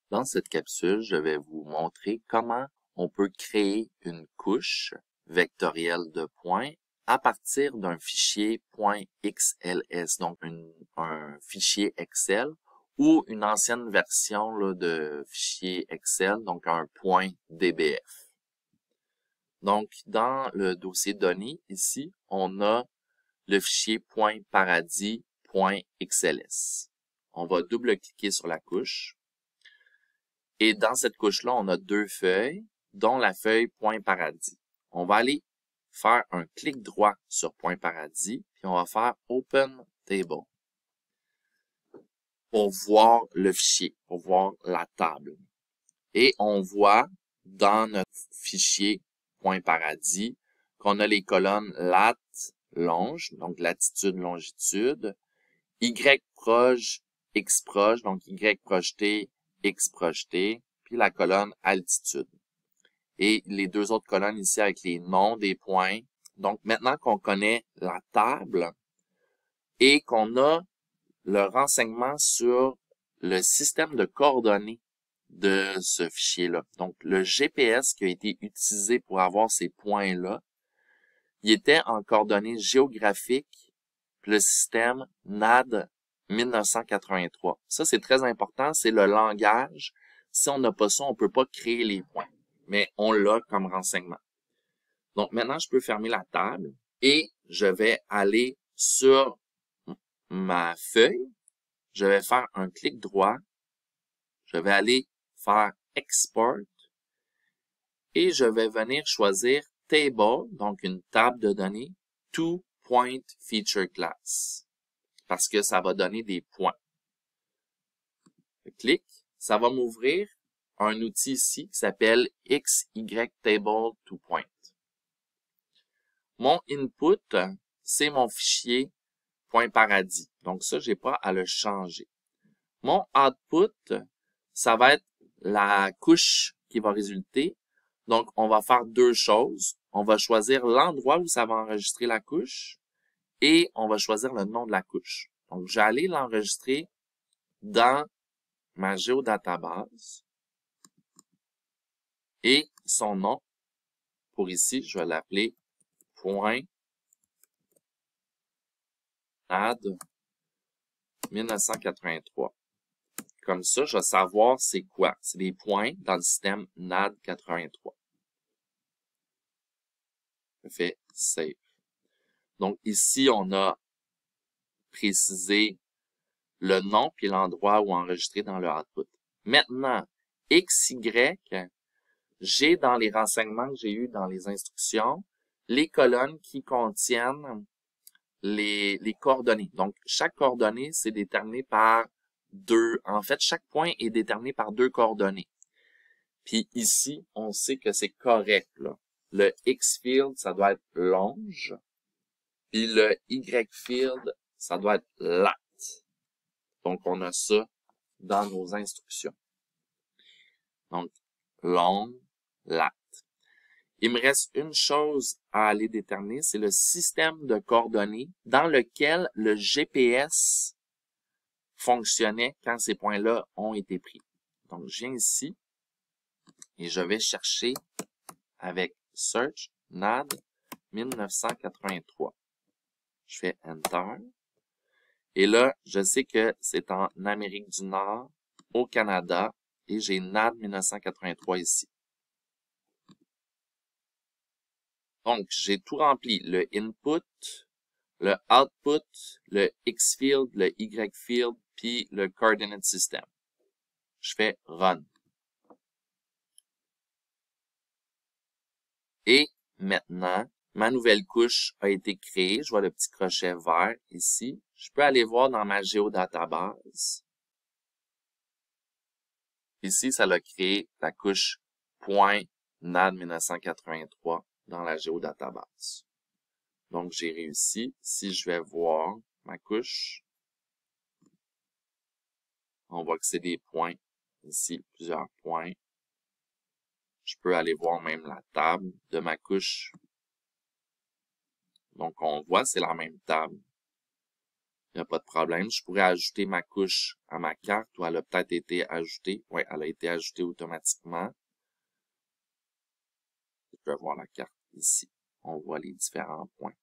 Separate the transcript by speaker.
Speaker 1: Dans cette capsule, je vais vous montrer comment on peut créer une couche vectorielle de points à partir d'un fichier .xls, donc un fichier Excel ou une ancienne version là, de fichier Excel, donc un .dbf. Donc, dans le dossier données, ici, on a le fichier .paradis.xls. On va double-cliquer sur la couche. Et dans cette couche-là, on a deux feuilles, dont la feuille .paradis. On va aller faire un clic droit sur .paradis, puis on va faire Open Table pour voir le fichier, pour voir la table. Et on voit dans notre fichier .paradis qu'on a les colonnes lat, longe, donc latitude, longitude, y proj, x proj, donc y projeté, x projeté, puis la colonne altitude. Et les deux autres colonnes ici avec les noms des points. Donc, maintenant qu'on connaît la table et qu'on a le renseignement sur le système de coordonnées de ce fichier-là. Donc, le GPS qui a été utilisé pour avoir ces points-là, il était en coordonnées géographiques, puis le système NAD 1983. Ça, c'est très important, c'est le langage. Si on n'a pas ça, on ne peut pas créer les points. Mais on l'a comme renseignement. Donc, maintenant, je peux fermer la table et je vais aller sur ma feuille. Je vais faire un clic droit. Je vais aller faire Export et je vais venir choisir Table, donc une table de données, to Point Feature Class, parce que ça va donner des points. Je clique, ça va m'ouvrir un outil ici qui s'appelle XYTable to Point. Mon input, c'est mon fichier .paradis. Donc ça, j'ai pas à le changer. Mon output, ça va être la couche qui va résulter. Donc, on va faire deux choses. On va choisir l'endroit où ça va enregistrer la couche et on va choisir le nom de la couche. Donc, je vais aller l'enregistrer dans ma géodatabase et son nom, pour ici, je vais l'appeler .NAD 1983. Comme ça, je vais savoir c'est quoi. C'est des points dans le système NAD 83. Je fais Save. Donc ici, on a précisé le nom puis l'endroit où enregistrer dans le output. Maintenant, XY, j'ai dans les renseignements que j'ai eus dans les instructions, les colonnes qui contiennent les coordonnées. Donc, chaque coordonnée, c'est déterminé par deux. En fait, chaque point est déterminé par deux coordonnées. Puis ici, on sait que c'est correct, là. Le X-field, ça doit être longe. Puis le Y-field, ça doit être lat. Donc, on a ça dans nos instructions. Donc, long, lat. Il me reste une chose à aller déterminer, c'est le système de coordonnées dans lequel le GPS fonctionnait quand ces points-là ont été pris. Donc, je viens ici et je vais chercher avec Search NAD 1983. Je fais Enter. Et là, je sais que c'est en Amérique du Nord, au Canada, et j'ai NAD 1983 ici. Donc, j'ai tout rempli. Le input, le output, le X-field, le Y-field, puis le coordinate system. Je fais Run. Et maintenant, ma nouvelle couche a été créée. Je vois le petit crochet vert ici. Je peux aller voir dans ma géodatabase. Ici, ça l'a créé la couche .NAD 1983 dans la géodatabase. Donc, j'ai réussi. Si je vais voir ma couche, on voit que c'est des points. Ici, plusieurs points. Je peux aller voir même la table de ma couche. Donc, on voit, c'est la même table. Il n'y a pas de problème. Je pourrais ajouter ma couche à ma carte ou elle a peut-être été ajoutée. Oui, elle a été ajoutée automatiquement. Je vais voir la carte ici. On voit les différents points.